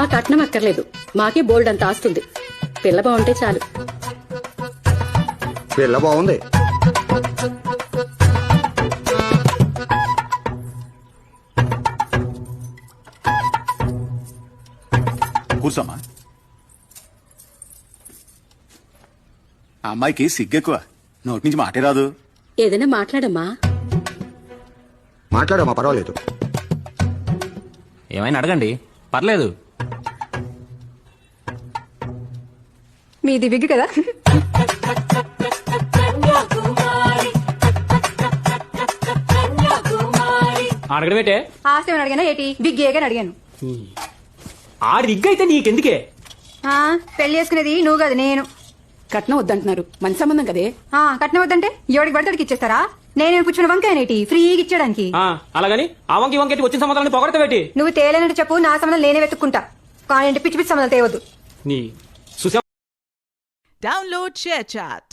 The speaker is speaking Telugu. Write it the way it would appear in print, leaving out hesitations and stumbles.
మా కట్నం అక్కర్లేదు, మాకే బోల్డ్ అంత ఆస్తుంది. పిల్ల బాగుంటే చాలు. పిల్ల బాగుంది. కూర్చోమ్మా. ఆ అమ్మాయికి సిగ్గెక్కువ, నోటి నుంచి మాటే రాదు. ఏదైనా మాట్లాడమ్మా. మాట్లాడమ్మా, పర్వాలేదు. ఏమైనా అడగండి, పర్లేదు. మీది విగ్గు కదా? అడగడం ఏంటే? ఆస్తి అడిగానా ఏటి? బిగ్గేగా అడిగాను. ఆ రిగ్ అయితే నీకెందుకే? పెళ్లి చేసుకునేది నువ్వు కదా, నేను. కట్నం వద్దంటున్నారు, మంచి సంబంధం కదే. కట్నం వద్దంటే ఎవడికి పడతాడికి ఇచ్చేస్తారా? నేను కూర్చున్న వంకాయనేటి ఫ్రీగా ఇచ్చేయడానికి. అలాగని ఆ వంకి వంకెట్టి వచ్చిన సంబంధాన్ని పొగడతావేటి? నువ్వు తేలేనంటే చెప్పు, నా సంబంధం నేనే వెతుక్కుంటా. కానీ పిచ్చి పిచ్చి సంబంధాలు తేవద్దు. నీ సుశా Download ShareChat.